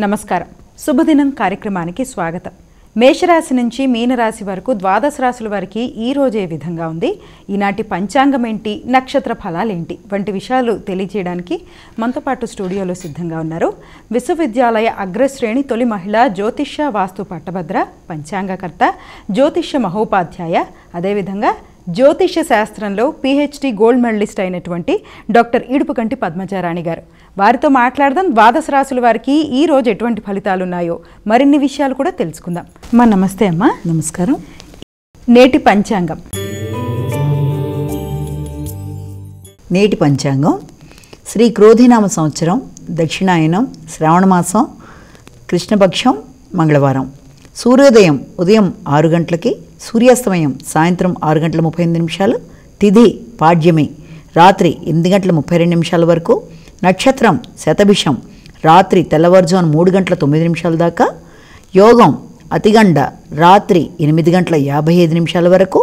నమస్కారం. శుభదినం కార్యక్రమానికి స్వాగతం. మేషరాశి నుంచి మీనరాశి వరకు ద్వాదశ రాశుల వారికి ఈ రోజు ఏ విధంగా ఉంది, ఈనాటి పంచాంగం ఏంటి, నక్షత్ర ఫలాలు ఏంటి వంటి విషయాలు తెలియజేయడానికి మనతో పాటు స్టూడియోలో సిద్ధంగా ఉన్నారు విశ్వవిద్యాలయ అగ్రశ్రేణి తొలి మహిళ జ్యోతిష్య వాస్తు పట్టభద్ర పంచాంగకర్త జ్యోతిష్య మహోపాధ్యాయ, అదేవిధంగా జ్యోతిష్య శాస్త్రంలో PhD గోల్డ్ మెడలిస్ట్ అయినటువంటి డాక్టర్ ఈడుపుకంటి పద్మజారాణి గారు. వారితో మాట్లాడదాం. ద్వాదశ రాశుల వారికి ఈ రోజు ఎటువంటి ఫలితాలు ఉన్నాయో మరిన్ని విషయాలు కూడా తెలుసుకుందాం. అమ్మా నమస్తే. అమ్మా నమస్కారం. నేటి పంచాంగం. నేటి పంచాంగం శ్రీ క్రోధినామ సంవత్సరం, దక్షిణాయనం, శ్రావణమాసం, కృష్ణపక్షం, మంగళవారం. సూర్యోదయం ఉదయం 6 గంటలకి, సూర్యాస్తమయం సాయంత్రం 6 గంటల 38 నిమిషాలు. తిథి పాడ్యమి రాత్రి 8 గంటల 32 నిమిషాల వరకు. నక్షత్రం శతభిషం రాత్రి తెల్లవారుజామున 3 గంటల 9 నిమిషాల దాకా. యోగం అతిగండ రాత్రి 8 గంటల 55 నిమిషాల వరకు.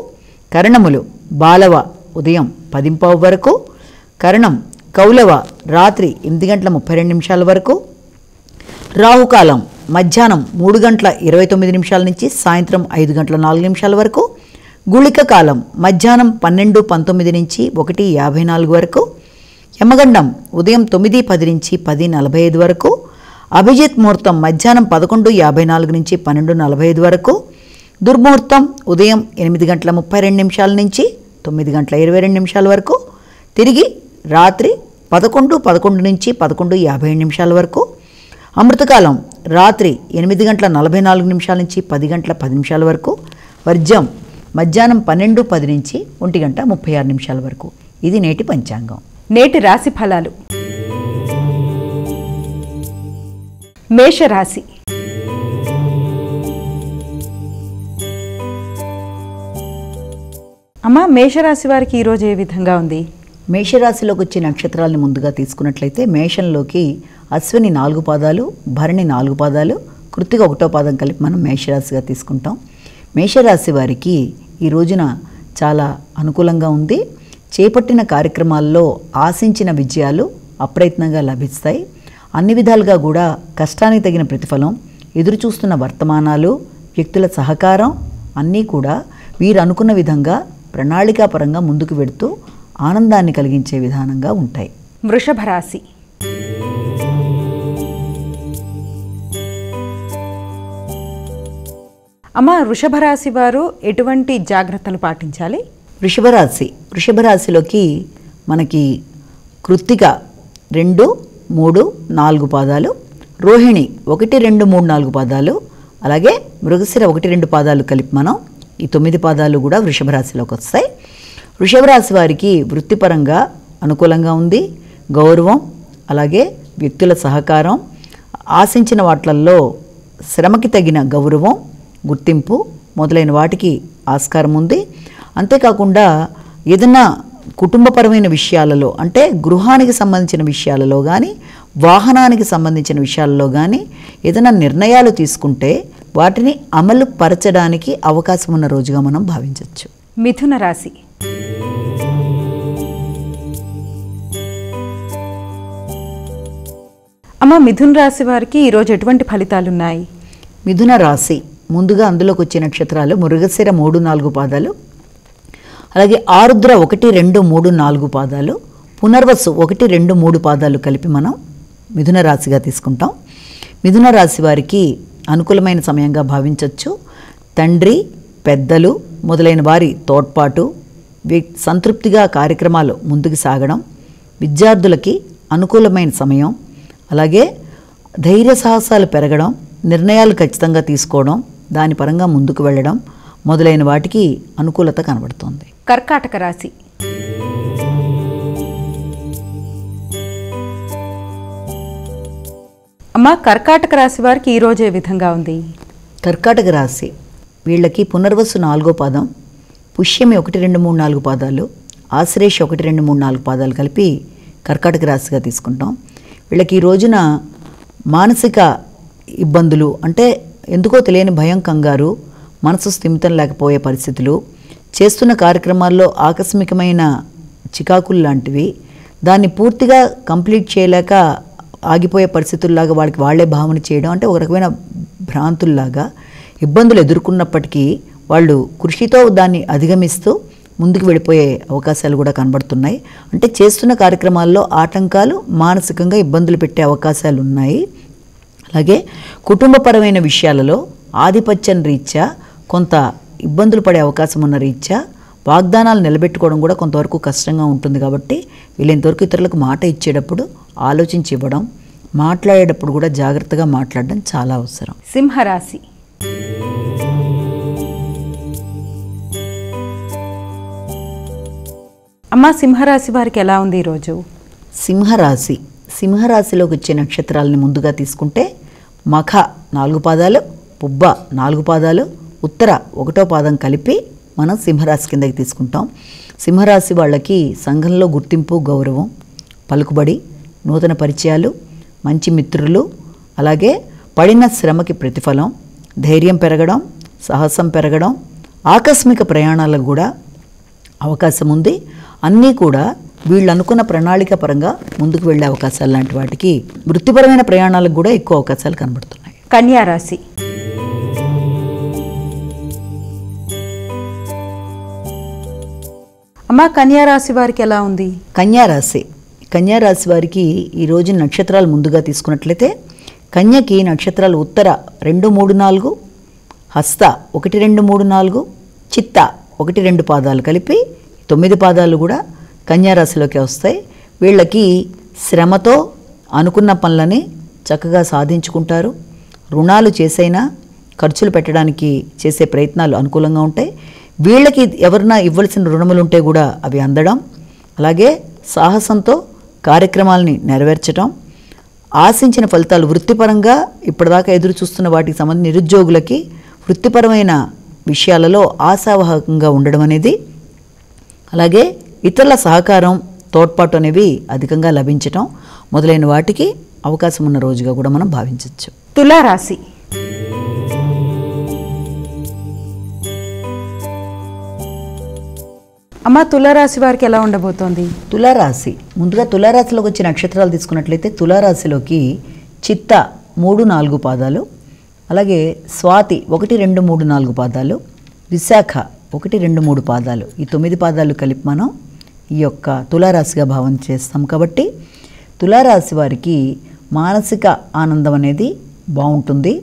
కరణములు బాలవ ఉదయం 10:15 వరకు. కరణం కౌలవ రాత్రి 8 గంటల 32 నిమిషాల వరకు. రాహుకాలం మధ్యాహ్నం 3 గంటల 29 నిమిషాల నుంచి సాయంత్రం 5 గంటల 4 నిమిషాల వరకు. గుళిక కాలం మధ్యాహ్నం 12:19 నుంచి 1:54 వరకు. యమగండం ఉదయం 9:10 నుంచి 10:45 వరకు. అభిజిత్ ముహూర్తం మధ్యాహ్నం 11:54 నుంచి 12:45 వరకు. దుర్ముహూర్తం ఉదయం 8 గంటల 32 నిమిషాల నుంచి 9 గంటల 22 నిమిషాల వరకు. తిరిగి రాత్రి 11:11 నుంచి 11:57 నిమిషాల వరకు. అమృతకాలం రాత్రి 8 గంటల 44 నిమిషాల నుంచి 10 గంటల 10 నిమిషాల వరకు. వర్జం మధ్యాహ్నం 12:10 నుంచి 1 గంట 36 నిమిషాల వరకు. ఇది నేటి పంచాంగం. నేటి రాశి ఫలాలు. మేషరాశి. అమ్మా మేషరాశి వారికి ఈరోజు ఏ విధంగా ఉంది? మేషరాశిలోకి వచ్చే నక్షత్రాలను ముందుగా తీసుకున్నట్లయితే మేషంలోకి అశ్విని 4 పాదాలు, భరణి 4 పాదాలు, కృత్తిక 1వ పాదం కలిపి మనం మేషరాశిగా తీసుకుంటాం. మేషరాశి వారికి ఈ రోజున చాలా అనుకూలంగా ఉంది. చేపట్టిన కార్యక్రమాల్లో ఆశించిన విజయాలు అప్రయత్నంగా లభిస్తాయి. అన్ని విధాలుగా కూడా కష్టానికి తగిన ప్రతిఫలం, ఎదురు చూస్తున్న వర్తమానాలు, వ్యక్తుల సహకారం అన్నీ కూడా వీరు అనుకున్న విధంగా ప్రణాళికాపరంగా ముందుకు వెడుతూ ఆనందాన్ని కలిగించే విధానంగా ఉంటాయి. వృషభ రాశి. అమ్మ వృషభ రాశి వారు ఎటువంటి జాగ్రత్తలు పాటించాలి? వృషభ రాశిలోకి మనకి కృత్తిక 2, 3, 4 పాదాలు, రోహిణి 1, 2, 3, 4 పాదాలు, అలాగే మృగశిర 1, 2 పాదాలు కలిపి మనం ఈ 9 పాదాలు కూడా వృషభ రాశిలోకి వస్తాయి. వృషభ రాశి వారికి వృత్తిపరంగా అనుకూలంగా ఉంది. గౌరవం, అలాగే వ్యక్తుల సహకారం, ఆశించిన వాట్లల్లో శ్రమకి తగిన గౌరవం, గుర్తింపు మొదలైన వాటికి ఆస్కారం ఉంది. అంతేకాకుండా ఏదైనా కుటుంబపరమైన విషయాలలో, అంటే గృహానికి సంబంధించిన విషయాలలో కానీ, వాహనానికి సంబంధించిన విషయాలలో కానీ ఏదైనా నిర్ణయాలు తీసుకుంటే వాటిని అమలు పరచడానికి అవకాశం ఉన్న రోజుగా మనం భావించవచ్చు. మిథున రాశి. అమ్మ మిథున రాశి వారికి ఈరోజు ఎటువంటి ఫలితాలు ఉన్నాయి? మిథున రాశి ముందుగా అందులోకి వచ్చే నక్షత్రాలు మృగశిర 3, 4 పాదాలు, అలాగే ఆరుద్ర 1, 2, 3, 4 పాదాలు, పునర్వసు 1, 2, 3 పాదాలు కలిపి మనం మిథున రాశిగా తీసుకుంటాం. మిథున రాశి వారికి అనుకూలమైన సమయంగా భావించవచ్చు. తండ్రి, పెద్దలు మొదలైన వారి తోడ్పాటు, సంతృప్తిగా కార్యక్రమాలు ముందుకు సాగడం, విద్యార్థులకి అనుకూలమైన సమయం, అలాగే ధైర్య సాహసాలు పెరగడం, నిర్ణయాలు ఖచ్చితంగా తీసుకోవడం, దాని పరంగా ముందుకు వెళ్ళడం మొదలైన వాటికి అనుకూలత కనబడుతోంది. కర్కాటక రాశి. అమ్మ కర్కాటక రాశి వారికి ఈరోజు ఏ విధంగా ఉంది? కర్కాటక రాశి వీళ్ళకి పునర్వసు 4వ పాదం, పుష్యమి 1, 2, 3, 4 పాదాలు, ఆశ్లేష 1, 2, 3, 4 పాదాలు కలిపి కర్కాటక రాశిగా తీసుకుంటాం. వీళ్ళకి ఈ రోజున మానసిక ఇబ్బందులు, అంటే ఎందుకో తెలియని భయం, కంగారు, మనసు స్థిమితం లేకపోయే పరిస్థితులు, చేస్తున్న కార్యక్రమాల్లో ఆకస్మికమైన చికాకులు లాంటివి, దాన్ని పూర్తిగా కంప్లీట్ చేయలేక ఆగిపోయే పరిస్థితుల్లాగా వాళ్ళకి వాళ్ళే భావన చేయడం, అంటే ఒక రకమైన భ్రాంతుల్లాగా ఇబ్బందులు ఎదుర్కొన్నప్పటికీ వాళ్ళు కృషితో దాన్ని అధిగమిస్తూ ముందుకు వెళ్ళిపోయే అవకాశాలు కూడా కనబడుతున్నాయి. అంటే చేస్తున్న కార్యక్రమాల్లో ఆటంకాలు, మానసికంగా ఇబ్బందులు పెట్టే అవకాశాలు ఉన్నాయి. అలాగే కుటుంబపరమైన విషయాలలో ఆధిపత్యం రీత్యా కొంత ఇబ్బందులు పడే అవకాశం ఉన్న రీత్యా వాగ్దానాలు నిలబెట్టుకోవడం కూడా కొంతవరకు కష్టంగా ఉంటుంది. కాబట్టి వీళ్ళంతవరకు ఇతరులకు మాట ఇచ్చేటప్పుడు ఆలోచించి ఇవ్వడం, మాట్లాడేటప్పుడు కూడా జాగ్రత్తగా మాట్లాడడం చాలా అవసరం. సింహరాశి. అమ్మ, సింహరాశి వారికి ఎలా ఉంది ఈరోజు? సింహరాశిలోకి వచ్చే నక్షత్రాలని ముందుగా తీసుకుంటే మఖ 4 పాదాలు, పుబ్బ 4 పాదాలు, ఉత్తర 1వ పాదం కలిపి మనం సింహరాశి కిందకి తీసుకుంటాం. సింహరాశి వాళ్ళకి సంఘంలో గుర్తింపు, గౌరవం, పలుకుబడి, నూతన పరిచయాలు, మంచి మిత్రులు, అలాగే పడిన శ్రమకి ప్రతిఫలం, ధైర్యం పెరగడం, సాహసం పెరగడం, ఆకస్మిక ప్రయాణాలకు కూడా అవకాశం ఉంది. అన్నీ కూడా వీళ్ళు అనుకున్న ప్రణాళిక పరంగా ముందుకు వెళ్ళే అవకాశాలు లాంటి వాటికి, వృత్తిపరమైన ప్రయాణాలకు కూడా ఎక్కువ అవకాశాలు కనబడుతున్నాయి. కన్యారాశి. అమ్మ, కన్యారాశి వారికి ఎలా ఉంది? కన్యారాశి వారికి ఈరోజు నక్షత్రాలు ముందుగా తీసుకున్నట్లయితే కన్యకి నక్షత్రాలు ఉత్తర 2, 3, 4, హస్త 1, 2, 3, 4, చిత్త 1, 2 పాదాలు కలిపి 9 పాదాలు కూడా కన్యారాశిలోకి వస్తాయి. వీళ్ళకి శ్రమతో అనుకున్న పనులని చక్కగా సాధించుకుంటారు. రుణాలు చేసైనా ఖర్చులు పెట్టడానికి చేసే ప్రయత్నాలు అనుకూలంగా ఉంటాయి. వీళ్ళకి ఎవరైనా ఇవ్వాల్సిన రుణములు ఉంటే కూడా అవి అందడం, అలాగే సాహసంతో కార్యక్రమాలని నెరవేర్చడం, ఆశించిన ఫలితాలు వృత్తిపరంగా ఇప్పటిదాకా ఎదురు చూస్తున్న వాటికి సంబంధించి నిరుద్యోగులకి వృత్తిపరమైన విషయాలలో ఆశావాహకంగా ఉండడం అనేది, అలాగే ఇతరుల సహకారం, తోడ్పాటు అనేవి అధికంగా లభించటం మొదలైన వాటికి అవకాశం ఉన్న రోజుగా కూడా మనం భావించవచ్చు. తులారాశి. అమ్మ, తులారాశి వారికి ఎలా ఉండబోతోంది? ముందుగా తులారాశిలోకి వచ్చే నక్షత్రాలు తీసుకున్నట్లయితే తులారాశిలోకి చిత్త 3, 4 పాదాలు, అలాగే స్వాతి 1, 2, 3, 4 పాదాలు, విశాఖ 1, 2, 3 పాదాలు, ఈ 9 పాదాలు కలిపి మనం ఈ యొక్క తులారాశిగా భావన చేస్తాం. కాబట్టి తులారాశి వారికి మానసిక ఆనందం అనేది బాగుంటుంది.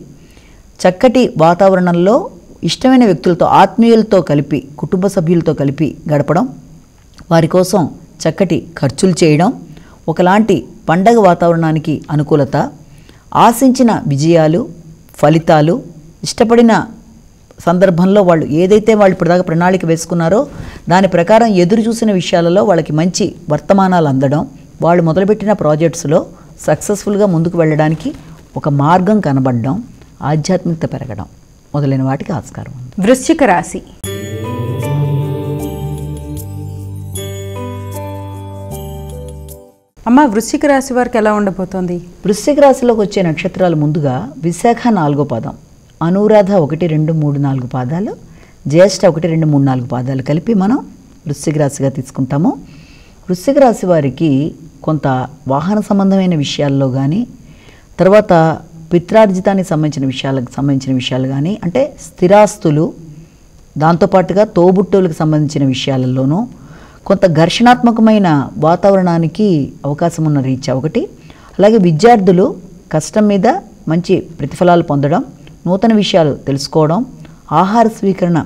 చక్కటి వాతావరణంలో ఇష్టమైన వ్యక్తులతో, ఆత్మీయులతో కలిపి, కుటుంబ సభ్యులతో కలిపి గడపడం, వారి కోసం చక్కటి ఖర్చులు చేయడం, ఒకలాంటి పండగ వాతావరణానికి అనుకూలత, ఆశించిన విజయాలు, ఫలితాలు, ఇష్టపడిన సందర్భంలో వాళ్ళు ఏదైతే వాళ్ళు ఇప్పటిదాకా ప్రణాళిక వేసుకున్నారో దాని ప్రకారం ఎదురు చూసిన విషయాలలో వాళ్ళకి మంచి వర్తమానాలు అందడం, వాళ్ళు మొదలుపెట్టిన ప్రాజెక్ట్స్లో సక్సెస్ఫుల్గా ముందుకు వెళ్ళడానికి ఒక మార్గం కనబడడం, ఆధ్యాత్మికత పెరగడం మొదలైన వాటికి ఆస్కారం ఉంది. వృశ్చిక రాశి. అమ్మ, వృశ్చిక రాశి వారికి ఎలా ఉండబోతోంది? వృశ్చిక రాశిలోకి వచ్చే నక్షత్రాలు ముందుగా విశాఖ 4వ పాదం, అనురాధ 1, 2, 3, 4 పాదాలు, జ్యేష్ఠ 1, 2, 3, 4 పాదాలు కలిపి మనం వృశ్చిక రాశిగా తీసుకుంటాము. వృశ్చిక రాశి వారికి కొంత వాహన సంబంధమైన విషయాల్లో కానీ, తర్వాత పిత్రార్జితానికి సంబంధించిన విషయాలు కానీ, అంటే స్థిరాస్తులు, దాంతోపాటుగా తోబుట్టువులకు సంబంధించిన విషయాలలోనూ కొంత ఘర్షణాత్మకమైన వాతావరణానికి అవకాశం ఉన్న రీత్యా ఒకటి, అలాగే విద్యార్థులు కష్టం మీద మంచి ప్రతిఫలాలు పొందడం, నూతన విషయాలు తెలుసుకోవడం, ఆహార స్వీకరణ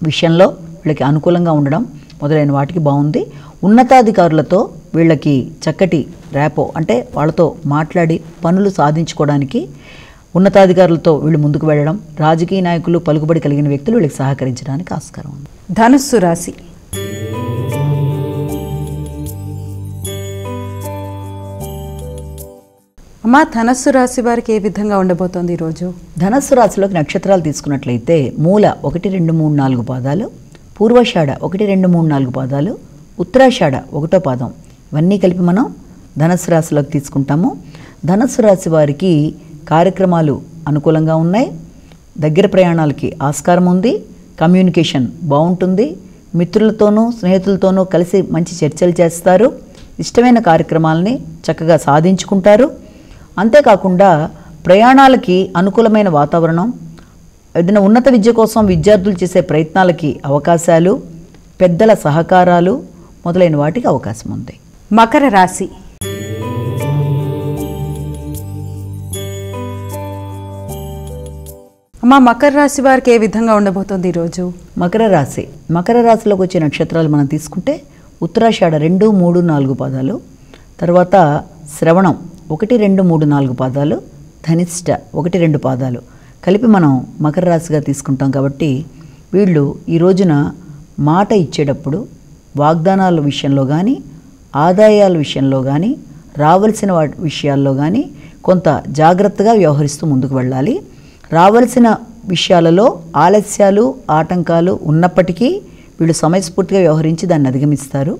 విషయంలో వీళ్ళకి అనుకూలంగా ఉండడం మొదలైన వాటికి బాగుంది. ఉన్నతాధికారులతో వీళ్ళకి చక్కటి ర్యాపో, అంటే వాళ్ళతో మాట్లాడి పనులు సాధించుకోవడానికి ఉన్నతాధికారులతో వీళ్ళు ముందుకు వెళ్ళడం, రాజకీయ నాయకులు, పలుకుబడి కలిగిన వ్యక్తులు వీళ్ళకి సహకరించడానికి ఆస్కారం ఉంది. ధనుస్సు రాశి. అమ్మ, ధనస్సు రాశి వారికి ఏ విధంగా ఉండబోతోంది ఈరోజు? ధనస్సు రాశిలోకి నక్షత్రాలు తీసుకున్నట్లయితే మూల 1, 2, 3, 4 పాదాలు, పూర్వషాఢ 1, 2, 3, 4 పాదాలు, ఉత్తరాషాఢ 1వ పాదం, ఇవన్నీ కలిపి మనం ధనస్సు రాశిలోకి తీసుకుంటాము. ధనస్సు రాశి వారికి కార్యక్రమాలు అనుకూలంగా ఉన్నాయి, దగ్గర ప్రయాణాలకి ఆస్కారం ఉంది, కమ్యూనికేషన్ బాగుంటుంది, మిత్రులతోనూ స్నేహితులతోనూ కలిసి మంచి చర్చలు చేస్తారు, ఇష్టమైన కార్యక్రమాలని చక్కగా సాధించుకుంటారు, అంతేకాకుండా ప్రయాణాలకి అనుకూలమైన వాతావరణం, ఏదైనా ఉన్నత విద్య కోసం విద్యార్థులు చేసే ప్రయత్నాలకి అవకాశాలు, పెద్దల సహకారాలు మొదలైన వాటికి అవకాశం ఉంది. మకర రాశి. అమ్మ, మకర రాశి వారికి ఏ విధంగా ఉండబోతుంది ఈరోజు? మకర రాశిలోకి వచ్చే నక్షత్రాలు మనం తీసుకుంటే ఉత్తరాషాఢ 2, 3, 4 పాదాలు, తర్వాత శ్రవణం 1, 2, 3, 4 పాదాలు, ధనిష్ట 1, 2 పాదాలు కలిపి మనం మకర రాశిగా తీసుకుంటాం. కాబట్టి వీళ్ళు ఈ రోజున మాట ఇచ్చేటప్పుడు వాగ్దానాల విషయంలో కానీ, ఆదాయాల విషయంలో కానీ, రావాల్సిన విషయాల్లో కానీ కొంత జాగ్రత్తగా వ్యవహరిస్తూ ముందుకు వెళ్ళాలి. రావాల్సిన విషయాలలో ఆలస్యాలు, ఆటంకాలు ఉన్నప్పటికీ వీళ్ళు సమయస్ఫూర్తిగా వ్యవహరించి దాన్ని అధిగమిస్తారు.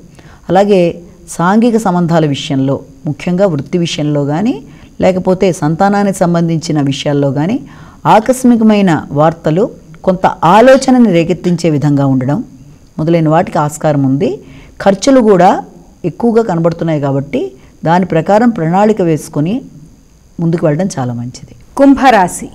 అలాగే సాంఘిక సంబంధాల విషయంలో, ముఖ్యంగా వృత్తి విషయంలో కానీ, లేకపోతే సంతానానికి సంబంధించిన విషయాల్లో కానీ ఆకస్మికమైన వార్తలు కొంత ఆలోచనని రేకెత్తించే విధంగా ఉండడం మొదలైన వాటికి ఆస్కారం ఉంది. ఖర్చులు కూడా ఎక్కువగా కనబడుతున్నాయి కాబట్టి దాని ప్రకారం ప్రణాళిక వేసుకొని ముందుకు వెళ్ళడం చాలా మంచిది. కుంభరాశి.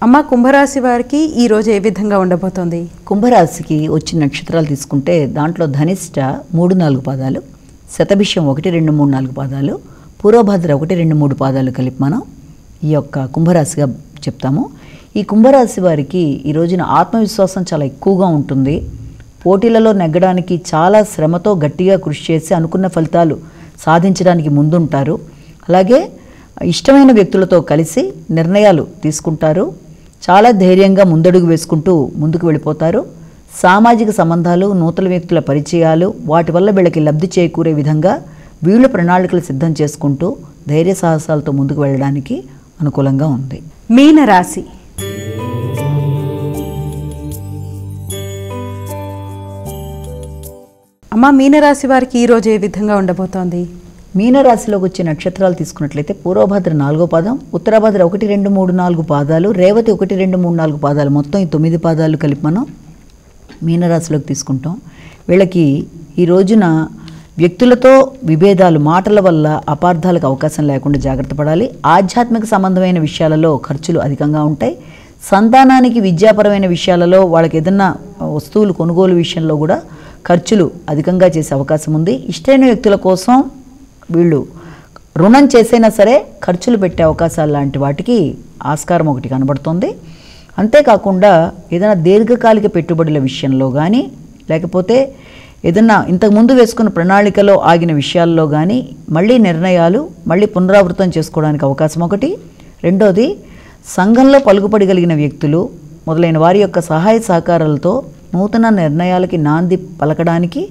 అమ్మ, కుంభరాశి వారికి ఈరోజు ఏ విధంగా ఉండబోతోంది? కుంభరాశికి వచ్చిన నక్షత్రాలు తీసుకుంటే దాంట్లో ధనిష్ట 3, 4 పాదాలు, శతభిషం 1, 2, 3, 4 పాదాలు, పూర్వభద్ర 1, 2, 3 పాదాలు కలిపి మనం ఈ యొక్క కుంభరాశిగా చెప్తాము. ఈ కుంభరాశి వారికి ఈ రోజున ఆత్మవిశ్వాసం చాలా ఎక్కువగా ఉంటుంది. పోటీలలో నెగ్గడానికి చాలా శ్రమతో గట్టిగా కృషి చేసి అనుకున్న ఫలితాలు సాధించడానికి ముందుంటారు. అలాగే ఇష్టమైన వ్యక్తులతో కలిసి నిర్ణయాలు తీసుకుంటారు. చాలా ధైర్యంగా ముందడుగు వేసుకుంటూ ముందుకు వెళ్ళిపోతారు. సామాజిక సంబంధాలు, నూతన వ్యక్తుల పరిచయాలు వాటి వల్ల వీళ్ళకి లబ్ధి చేకూరే విధంగా వీళ్ళు ప్రణాళికలు సిద్ధం చేసుకుంటూ ధైర్య సాహసాలతో ముందుకు వెళ్ళడానికి అనుకూలంగా ఉంది. మీనరాశి. అమ్మ, మీనరాశి వారికి ఈరోజు ఏ విధంగా ఉండబోతోంది? మీనరాశిలోకి వచ్చే నక్షత్రాలు తీసుకున్నట్లయితే పూర్వభద్ర 4వ పాదం, ఉత్తరభద్ర 1, 2, 3, 4 పాదాలు, రేవతి 1, 2, 3, 4 పాదాలు, మొత్తం ఈ 9 పాదాలు కలిపి మనం మీనరాశిలోకి తీసుకుంటాం. వీళ్ళకి ఈ రోజున వ్యక్తులతో విభేదాలు, మాటల వల్ల అపార్థాలకు అవకాశం లేకుండా జాగ్రత్త పడాలి. ఆధ్యాత్మిక సంబంధమైన విషయాలలో ఖర్చులు అధికంగా ఉంటాయి. సంతానానికి విద్యాపరమైన విషయాలలో వాళ్ళకి ఏదన్నా వస్తువులు కొనుగోలు విషయంలో కూడా ఖర్చులు అధికంగా చేసే అవకాశం ఉంది. ఇష్టమైన వ్యక్తుల కోసం వీళ్ళు రుణం చేసైనా సరే ఖర్చులు పెట్టే అవకాశాలు లాంటి వాటికి ఆస్కారం ఒకటి కనబడుతుంది. అంతేకాకుండా ఏదైనా దీర్ఘకాలిక పెట్టుబడుల విషయంలో కానీ, లేకపోతే ఏదన్నా ఇంతకుముందు వేసుకున్న ప్రణాళికలో ఆగిన విషయాల్లో కానీ మళ్ళీ నిర్ణయాలు మళ్ళీ పునరావృతం చేసుకోవడానికి అవకాశం ఒకటి. రెండోది, సంఘంలో పలుకుపడగలిగిన వ్యక్తులు మొదలైన వారి యొక్క సహాయ సహకారాలతో నూతన నిర్ణయాలకి నాంది పలకడానికి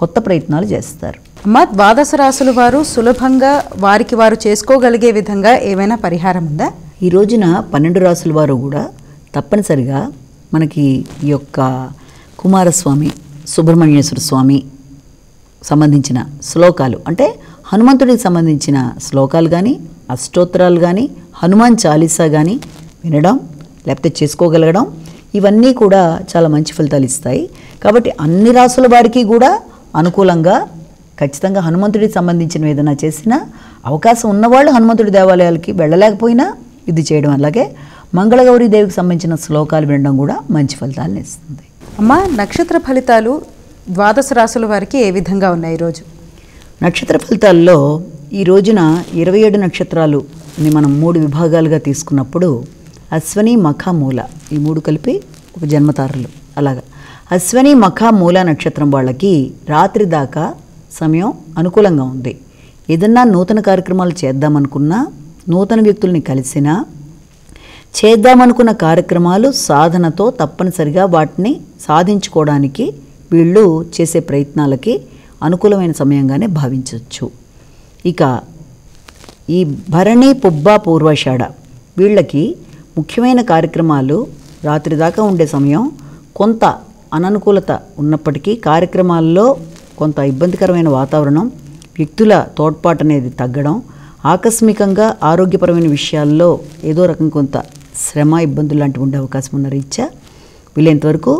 కొత్త ప్రయత్నాలు చేస్తారు. అమ్మ, ద్వాదశ రాశుల వారు సులభంగా వారికి వారు చేసుకోగలిగే విధంగా ఏమైనా పరిహారం ఉందా? ఈ రోజున 12 రాశుల వారు కూడా తప్పనిసరిగా మనకి ఈ యొక్క కుమారస్వామి, సుబ్రహ్మణ్యేశ్వర స్వామి సంబంధించిన శ్లోకాలు, అంటే హనుమంతుడికి సంబంధించిన శ్లోకాలు కానీ, అష్టోత్తరాలు కానీ, హనుమాన్ చాలీసా కానీ వినడం లేకపోతే చేసుకోగలగడం, ఇవన్నీ కూడా చాలా మంచి ఫలితాలు ఇస్తాయి. కాబట్టి అన్ని రాసుల వారికి కూడా అనుకూలంగా ఖచ్చితంగా హనుమంతుడికి సంబంధించిన ఏదైనా చేసినా అవకాశం ఉన్నవాళ్ళు హనుమంతుడి దేవాలయాలకి వెళ్ళలేకపోయినా ఇది చేయడం, అలాగే మంగళగౌరీ దేవికి సంబంధించిన శ్లోకాలు వినడం కూడా మంచి ఫలితాలను ఇస్తుంది. అమ్మ, నక్షత్ర ఫలితాలు ద్వాదశ రాశుల వారికి ఏ విధంగా ఉన్నాయి ఈరోజు? నక్షత్ర ఫలితాల్లో ఈ రోజున 27 నక్షత్రాలుని మనం 3 విభాగాలుగా తీసుకున్నప్పుడు అశ్వని, మఖ, మూల ఈ 3 కలిపి ఒక జన్మతారలు. అలాగా అశ్వని, మఖ, మూల నక్షత్రం వాళ్ళకి రాత్రి దాకా సమయం అనుకూలంగా ఉంది. ఏదన్నా నూతన కార్యక్రమాలు చేద్దామనుకున్నా, నూతన వ్యక్తుల్ని కలిసినా, చేద్దామనుకున్న కార్యక్రమాలు సాధనతో తప్పనిసరిగా వాటిని సాధించుకోవడానికి వీళ్ళు చేసే ప్రయత్నాలకి అనుకూలమైన సమయంగానే భావించవచ్చు. ఇక ఈ భరణి, పుబ్బ, పూర్వాషాఢ వీళ్ళకి ముఖ్యమైన కార్యక్రమాలు రాత్రి దాకా ఉండే సమయం. కొంత అననుకూలత ఉన్నప్పటికీ కార్యక్రమాల్లో కొంత ఇబ్బందికరమైన వాతావరణం, వ్యక్తుల తోడ్పాటు అనేది తగ్గడం, ఆకస్మికంగా ఆరోగ్యపరమైన విషయాల్లో ఏదో రకం కొంత శ్రమ, ఇబ్బందులు లాంటివి ఉండే అవకాశం ఉన్న రీత్యా వీలైనంతవరకు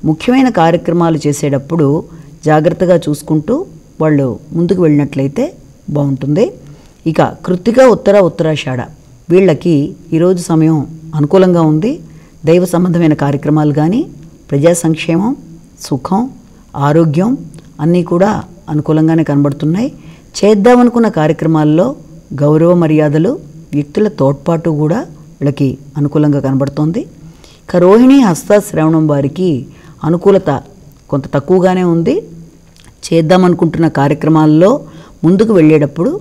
ముఖ్యమైన కార్యక్రమాలు చేసేటప్పుడు జాగ్రత్తగా చూసుకుంటూ వాళ్ళు ముందుకు వెళ్ళినట్లయితే బాగుంటుంది. ఇక కృత్తిక, ఉత్తరాషాఢ వీళ్ళకి ఈరోజు సమయం అనుకూలంగా ఉంది. దైవ సంబంధమైన కార్యక్రమాలు కానీ, ప్రజా సంక్షేమం, సుఖం, ఆరోగ్యం అన్నీ కూడా అనుకూలంగానే కనబడుతున్నాయి. చేద్దామనుకున్న కార్యక్రమాల్లో గౌరవ మర్యాదలు, వ్యక్తుల తోడ్పాటు కూడా వీళ్ళకి అనుకూలంగా కనబడుతోంది. ఇక రోహిణి, హస్త, శ్రవణం వారికి అనుకూలత కొంత తక్కువగానే ఉంది. చేద్దామనుకుంటున్న కార్యక్రమాల్లో ముందుకు వెళ్ళేటప్పుడు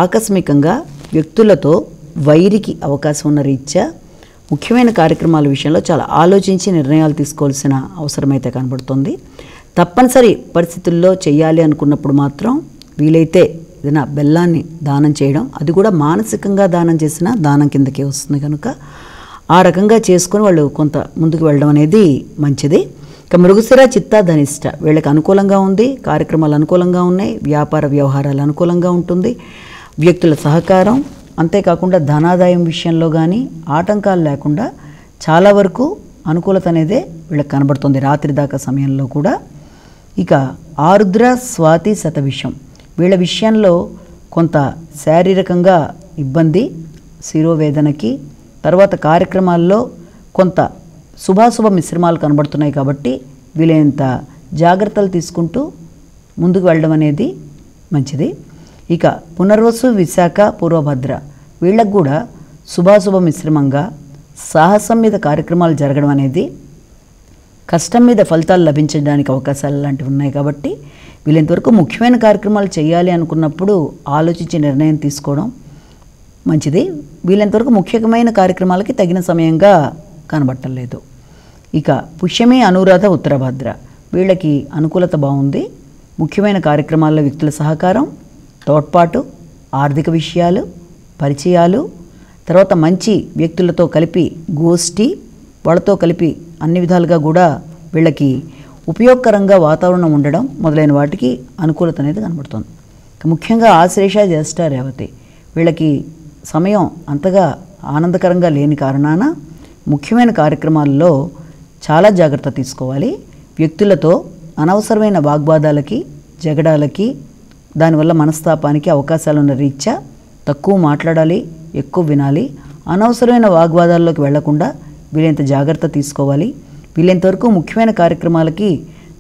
ఆకస్మికంగా వ్యక్తులతో వైరికి అవకాశం ఉన్న రీత్యా ముఖ్యమైన కార్యక్రమాల విషయంలో చాలా ఆలోచించి నిర్ణయాలు తీసుకోవాల్సిన అవసరమైతే కనబడుతుంది. తప్పనిసరి పరిస్థితుల్లో చేయాలి అనుకున్నప్పుడు మాత్రం వీలైతే ఏదైనా బెల్లాన్ని దానం చేయడం, అది కూడా మానసికంగా దానం చేసిన దానం కిందకే వస్తుంది కనుక ఆ రకంగా చేసుకొని వాళ్ళు కొంత ముందుకు వెళ్ళడం అనేది మంచిది. ఇక మృగశిర, చిత్త, ధనిష్ట వీళ్ళకి అనుకూలంగా ఉంది. కార్యక్రమాలు అనుకూలంగా ఉన్నాయి. వ్యాపార వ్యవహారాలు అనుకూలంగా ఉంటుంది. వ్యక్తుల సహకారం, అంతేకాకుండా ధనాదాయం విషయంలో కానీ ఆటంకాలు లేకుండా చాలా వరకు అనుకూలత అనేదే వీళ్ళకి కనబడుతుంది రాత్రి దాకా సమయంలో కూడా. ఇక ఆరుద్ర, స్వాతి, శతభిషం వీళ్ళ విషయంలో కొంత శారీరకంగా ఇబ్బంది, శిరోవేదనకి, తర్వాత కార్యక్రమాల్లో కొంత శుభాశుభ మిశ్రమాలు కనబడుతున్నాయి కాబట్టి వీలైనంత జాగ్రత్తలు తీసుకుంటూ ముందుకు వెళ్ళడం అనేది మంచిది. ఇక పునర్వసు, విశాఖ, పూర్వభద్ర వీళ్ళకు కూడా శుభాశుభ మిశ్రమంగా సాహసం మీద కార్యక్రమాలు జరగడం అనేది, కష్టం మీద ఫలితాలు లభించడానికి అవకాశాలు లాంటివి ఉన్నాయి కాబట్టి వీళ్ళంతవరకు ముఖ్యమైన కార్యక్రమాలు చేయాలి అనుకున్నప్పుడు ఆలోచించి నిర్ణయం తీసుకోవడం మంచిది. వీళ్ళంతవరకు ముఖ్యమైన కార్యక్రమాలకి తగిన సమయంగా కనబట్టలేదు. ఇక పుష్యమి, అనురాధ, ఉత్తరభద్ర వీళ్ళకి అనుకూలత బాగుంది. ముఖ్యమైన కార్యక్రమాల్లో వ్యక్తుల సహకారం, తోడ్పాటు, ఆర్థిక విషయాలు, పరిచయాలు, తర్వాత మంచి వ్యక్తులతో కలిపి గోష్ఠి, వాళ్ళతో కలిపి అన్ని విధాలుగా కూడా వీళ్ళకి ఉపయోగకరంగా వాతావరణం ఉండడం మొదలైన వాటికి అనుకూలత అనేది కనబడుతుంది. ముఖ్యంగా ఆశ్లేష, జ్యేష్ఠ, రేవతి వీళ్ళకి సమయం అంతగా ఆనందకరంగా లేని కారణాన ముఖ్యమైన కార్యక్రమాల్లో చాలా జాగ్రత్త తీసుకోవాలి. వ్యక్తులతో అనవసరమైన వాగ్వాదాలకి, జగడాలకి, దానివల్ల మనస్తాపానికి అవకాశాలు ఉన్న రీత్యా తక్కువ మాట్లాడాలి, ఎక్కువ వినాలి. అనవసరమైన వాగ్వాదాల్లోకి వెళ్లకుండా వీలైనంత జాగ్రత్త తీసుకోవాలి. వీలైనంతవరకు ముఖ్యమైన కార్యక్రమాలకి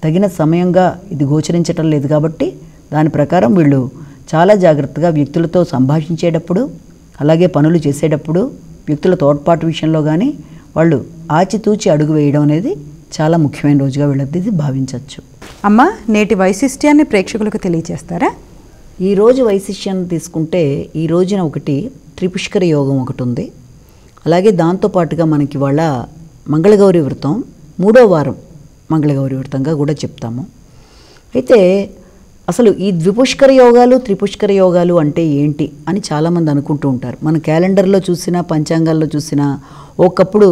తగిన సమయంగా ఇది గోచరించటం లేదు కాబట్టి దాని ప్రకారం వీళ్ళు చాలా జాగ్రత్తగా వ్యక్తులతో సంభాషించేటప్పుడు, అలాగే పనులు చేసేటప్పుడు వ్యక్తుల తోడ్పాటు విషయంలో కానీ వాళ్ళు ఆచితూచి అడుగు వేయడం అనేది చాలా ముఖ్యమైన రోజుగా వీళ్ళది భావించవచ్చు. అమ్మ, నేటి వైశిష్ట్యాన్ని ప్రేక్షకులకు తెలియజేస్తారా? ఈరోజు వైశిష్ట్యాన్ని తీసుకుంటే ఈ రోజున ఒకటి త్రిపుష్కర యోగం ఒకటి ఉంది. అలాగే దాంతోపాటుగా మనకి వాళ్ళ మంగళగౌరి వ్రతం 3వ వారం మంగళగౌరి వ్రతంగా కూడా చెప్తాము. అయితే అసలు ఈ ద్విపుష్కర యోగాలు, త్రిపుష్కర యోగాలు అంటే ఏంటి అని చాలామంది అనుకుంటూ ఉంటారు. మన క్యాలెండర్లో చూసినా, పంచాంగాల్లో చూసినా ఒకప్పుడు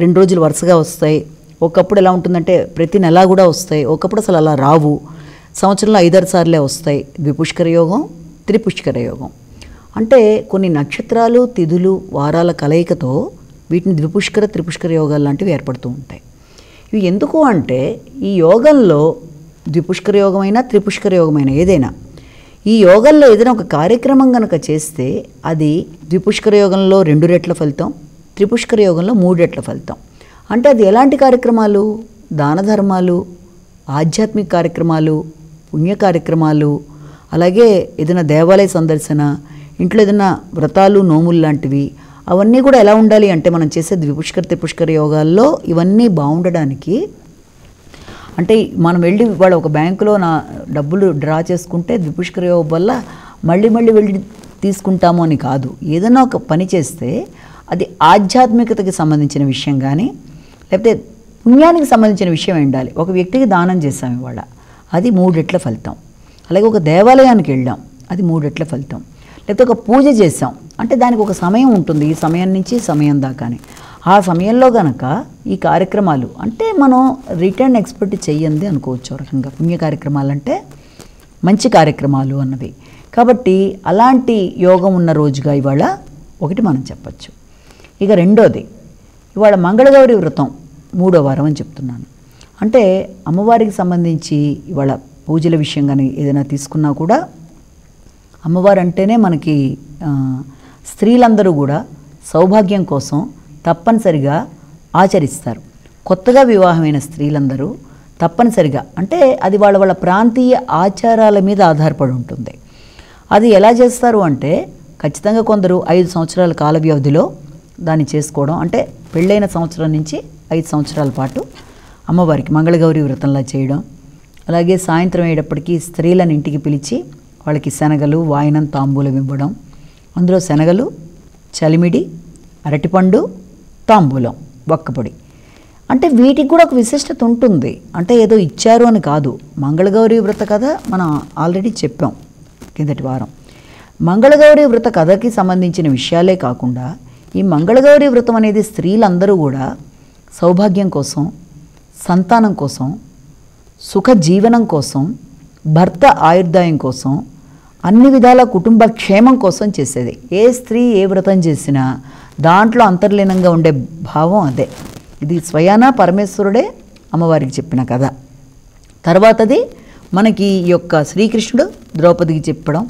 2 రోజులు వరుసగా వస్తాయి, ఒకప్పుడు ఎలా ఉంటుందంటే ప్రతి నెల కూడా వస్తాయి, ఒకప్పుడు అసలు అలా రావు, సంవత్సరంలో 5-6 సార్లే వస్తాయి. ద్విపుష్కర యోగం, త్రిపుష్కర యోగం అంటే కొన్ని నక్షత్రాలు, తిథులు, వారాల కలయికతో వీటిని ద్విపుష్కర, త్రిపుష్కర యోగాలు లాంటివి ఏర్పడుతూ ఉంటాయి. ఇవి ఎందుకు అంటే ఈ యోగంలో ద్విపుష్కర యోగమైనా, త్రిపుష్కర యోగమైనా ఏదైనా ఈ యోగంలో ఏదైనా ఒక కార్యక్రమం కనుక చేస్తే అది ద్విపుష్కర యోగంలో 2 రెట్ల ఫలితం, త్రిపుష్కర యోగంలో 3 రెట్ల ఫలితం. అంటే అది ఎలాంటి కార్యక్రమాలు? దాన ధర్మాలు, ఆధ్యాత్మిక కార్యక్రమాలు, పుణ్య కార్యక్రమాలు, అలాగే ఏదైనా దేవాలయ సందర్శన, ఇంట్లో ఏదైనా వ్రతాలు, నోములు లాంటివి అవన్నీ కూడా ఎలా ఉండాలి అంటే మనం చేసే ద్విపుష్కర, త్రిపుష్కర యోగాల్లో ఇవన్నీ బాగుండడానికి అంటే మనం వెళ్ళి వాళ్ళ ఒక బ్యాంకులో నా డబ్బులు డ్రా చేసుకుంటే ద్విపుష్కర యోగం వల్ల మళ్ళీ వెళ్ళి తీసుకుంటాము అని కాదు. ఏదైనా ఒక పని చేస్తే అది ఆధ్యాత్మికతకి సంబంధించిన విషయం కానీ లేకపోతే పుణ్యానికి సంబంధించిన విషయం ఉండాలి. ఒక వ్యక్తికి దానం చేసాం ఇవాళ, అది 3 రెట్ల ఫలితం. అలాగే ఒక దేవాలయానికి వెళ్ళాం, అది 3 రెట్ల ఫలితం. లేకపోతే ఒక పూజ చేసాం అంటే దానికి ఒక సమయం ఉంటుంది, ఈ సమయం నుంచి సమయం దాకానే. ఆ సమయంలో గనక ఈ కార్యక్రమాలు అంటే మనం రిటర్న్ ఎక్స్పెక్ట్ చెయ్యంది అనుకోవచ్చు. రకంగా పుణ్య కార్యక్రమాలు అంటే మంచి కార్యక్రమాలు అన్నవి. కాబట్టి అలాంటి యోగం ఉన్న రోజుగా ఇవాళ ఒకటి మనం చెప్పచ్చు. ఇక రెండోది ఇవాళ మంగళగౌరి వ్రతం 3వ వారం అని చెప్తున్నాను. అంటే అమ్మవారికి సంబంధించి ఇవాళ పూజల విషయం కానీ ఏదైనా తీసుకున్నా కూడా అమ్మవారు అంటేనే మనకి స్త్రీలందరూ కూడా సౌభాగ్యం కోసం తప్పనిసరిగా ఆచరిస్తారు. కొత్తగా వివాహమైన స్త్రీలందరూ తప్పనిసరిగా, అంటే అది వాళ్ళ ప్రాంతీయ ఆచారాల మీద ఆధారపడి ఉంటుంది. అది ఎలా చేస్తారు అంటే ఖచ్చితంగా కొందరు 5 సంవత్సరాల కాల వ్యవధిలో దాన్ని చేసుకోవడం, అంటే పెళ్ళైన సంవత్సరం నుంచి 5 సంవత్సరాల పాటు అమ్మవారికి మంగళగౌరి వ్రతంలా చేయడం. అలాగే సాయంత్రం అయ్యేటప్పటికీ స్త్రీలను ఇంటికి పిలిచి వాళ్ళకి శనగలు, వాయినం, తాంబూలం ఇవ్వడం. అందులో శనగలు, చలిమిడి, అరటిపండు, తాంబూలం, వక్కపొడి. అంటే వీటికి కూడా ఒక విశిష్టత ఉంటుంది. అంటే ఏదో ఇచ్చారు అని కాదు. మంగళగౌరి వ్రత కథ మనం ఆల్రెడీ చెప్పాం కిందటి వారం. మంగళగౌరి వ్రత కథకి సంబంధించిన విషయాలే కాకుండా ఈ మంగళగౌరి వ్రతం అనేది స్త్రీలందరూ కూడా సౌభాగ్యం కోసం, సంతానం కోసం, సుఖ జీవనం కోసం, భర్త ఆయుర్దాయం కోసం, అన్ని విధాల కుటుంబ క్షేమం కోసం చేసేది. ఏ స్త్రీ ఏ వ్రతం చేసినా దాంట్లో అంతర్లీనంగా ఉండే భావం అదే. ఇది స్వయానా పరమేశ్వరుడే అమ్మవారికి చెప్పిన కథ. తర్వాతది మనకి ఈ యొక్క శ్రీకృష్ణుడు ద్రౌపదికి చెప్పడం,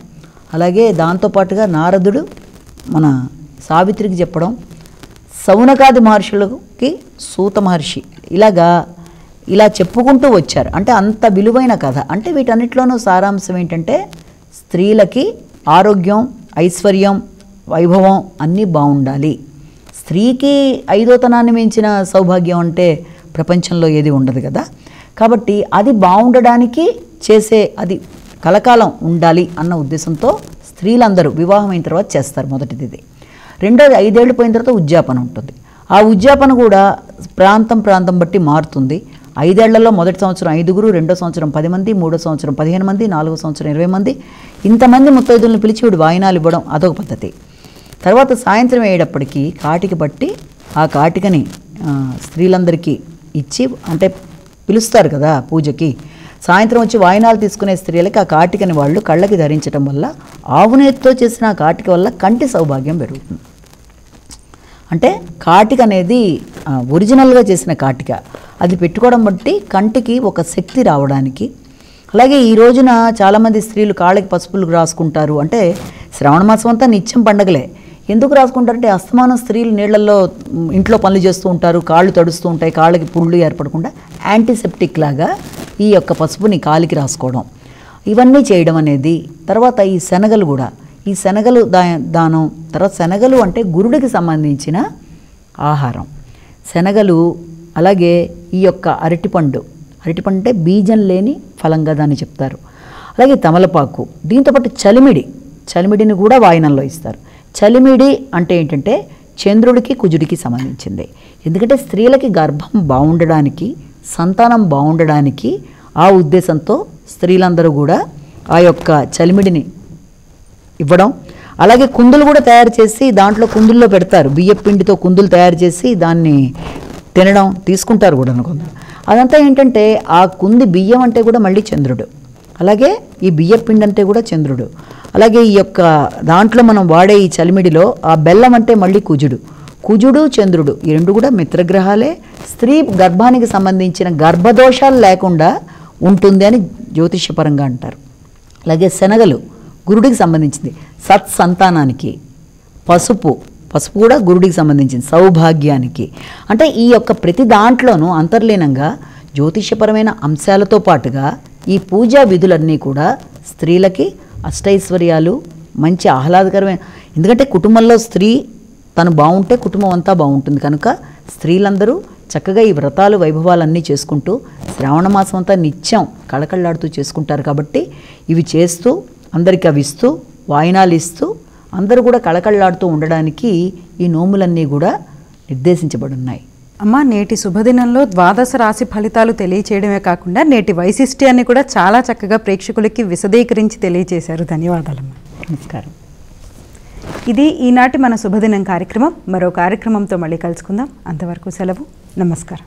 అలాగే దాంతోపాటుగా నారదుడు మన సావిత్రికి చెప్పడం, సౌనకాది మహర్షులకి సూత మహర్షి ఇలా చెప్పుకుంటూ వచ్చారు. అంటే అంత విలువైన కథ. అంటే వీటన్నిటిలోనూ సారాంశం ఏంటంటే స్త్రీలకి ఆరోగ్యం, ఐశ్వర్యం, వైభవం అన్నీ బాగుండాలి. స్త్రీకి 5వ మించిన సౌభాగ్యం అంటే ప్రపంచంలో ఏది ఉండదు కదా. కాబట్టి అది బాగుండడానికి చేసే, అది కలకాలం ఉండాలి అన్న ఉద్దేశంతో స్త్రీలందరూ వివాహం అయిన తర్వాత చేస్తారు. మొదటిది ఇది. రెండోది 5 ఏళ్ళు పోయిన తర్వాత ఉద్యాపన ఉంటుంది. ఆ ఉద్యాపన కూడా ప్రాంతం బట్టి మారుతుంది. 5 ఏళ్లలో మొదటి సంవత్సరం 5గురు, రెండో సంవత్సరం 10 మంది, మూడో సంవత్సరం 15 మంది, 4వ సంవత్సరం 20 మంది, ఇంతమంది ముత్తైదులను పిలిచి వీడు వాయినాలు ఇవ్వడం అదొక పద్ధతి. తర్వాత సాయంత్రం అయ్యేటప్పటికీ కాటిక పట్టి ఆ కాటికని స్త్రీలందరికీ ఇచ్చి, అంటే పిలుస్తారు కదా పూజకి, సాయంత్రం వచ్చి వాయినాలు తీసుకునే స్త్రీలకి ఆ కాటికని వాళ్ళు కళ్ళకి ధరించడం వల్ల ఆవునేతితో చేసిన ఆ కాటిక వల్ల కంటి సౌభాగ్యం పెరుగుతుంది. అంటే కాటిక అనేది ఒరిజినల్గా చేసిన కాటిక, అది పెట్టుకోవడం బట్టి కంటికి ఒక శక్తి రావడానికి. అలాగే ఈ రోజున చాలామంది స్త్రీలు కాళ్ళకి పసుపులు రాసుకుంటారు. అంటే శ్రావణ మాసం అంతా నిత్యం పండగలే. ఎందుకు రాసుకుంటారంటే అస్తమానం స్త్రీలు నీళ్లలో ఇంట్లో పనులు చేస్తూ ఉంటారు, కాళ్ళు తడుస్తూ ఉంటాయి, కాళ్ళకి పుళ్ళు ఏర్పడకుండా యాంటీసెప్టిక్ లాగా ఈ యొక్క పసుపుని కాలికి రాసుకోవడం, ఇవన్నీ చేయడం అనేది. తర్వాత ఈ శనగలు కూడా, ఈ శనగలు దానం. తర్వాత శనగలు అంటే గురుడికి సంబంధించిన ఆహారం శనగలు. అలాగే ఈ యొక్క అరటిపండు అంటే బీజం లేని ఫలంగా దాన్ని చెప్తారు. అలాగే తమలపాకు, దీంతోపాటు చలిమిడిని కూడా వాయినంలో ఇస్తారు. చలిమిడి అంటే ఏంటంటే చంద్రుడికి కుజుడికి సంబంధించింది. ఎందుకంటే స్త్రీలకి గర్భం బాగుండడానికి, సంతానం బాగుండడానికి ఆ ఉద్దేశంతో స్త్రీలందరూ కూడా ఆ యొక్క చలిమిడిని ఇవ్వడం. అలాగే కుందులు కూడా తయారు చేసి దాంట్లో కుందుల్లో పెడతారు. బియ్యం పిండితో కుందులు తయారు చేసి దాన్ని తినడం, తీసుకుంటారు కూడా కొందరు. అదంతా ఏంటంటే ఆ కుంది బియ్యం అంటే కూడా మళ్ళీ చంద్రుడు, అలాగే ఈ బియ్యం పిండి అంటే కూడా చంద్రుడు. అలాగే ఈ యొక్క దాంట్లో మనం వాడే ఈ చలిమిడిలో ఆ బెల్లం అంటే మళ్ళీ కుజుడు చంద్రుడు, ఈ రెండు కూడా మిత్రగ్రహాలే. స్త్రీ గర్భానికి సంబంధించిన గర్భదోషాలు లేకుండా ఉంటుంది అని జ్యోతిష్యపరంగా అంటారు. అలాగే శనగలు గురుడికి సంబంధించింది, సత్సంతానానికి. పసుపు కూడా గురుడికి సంబంధించింది, సౌభాగ్యానికి. అంటే ఈ యొక్క ప్రతి దాంట్లోనూ అంతర్లీనంగా జ్యోతిష్యపరమైన అంశాలతో పాటుగా ఈ పూజా విధులన్నీ కూడా స్త్రీలకి అష్టైశ్వర్యాలు, మంచి ఆహ్లాదకరమైన. ఎందుకంటే కుటుంబంలో స్త్రీ తను బాగుంటే కుటుంబం అంతా బాగుంటుంది కనుక స్త్రీలందరూ చక్కగా ఈ వ్రతాలు, వైభవాలన్నీ చేసుకుంటూ శ్రావణ మాసం అంతా నిత్యం కళకళలాడుతూ చేసుకుంటారు. కాబట్టి ఇవి చేస్తూ అందరికీ అవి ఇస్తూ వాయినాలు ఇస్తూ అందరూ కూడా కళకళలాడుతూ ఉండడానికి ఈ నోములన్నీ కూడా నిర్దేశించబడి ఉన్నాయి. అమ్మ, నేటి శుభదినంలో ద్వాదశ రాశి ఫలితాలు తెలియచేయడమే కాకుండా నేటి వైశిష్ట్యాన్ని కూడా చాలా చక్కగా ప్రేక్షకులకి విశదీకరించి తెలియచేశారు. ధన్యవాదాలమ్మా. నమస్కారం. ఇది ఈనాటి మన శుభదినం కార్యక్రమం. మరో కార్యక్రమంతో మళ్ళీ కలుసుకుందాం. అంతవరకు సెలవు. నమస్కారం.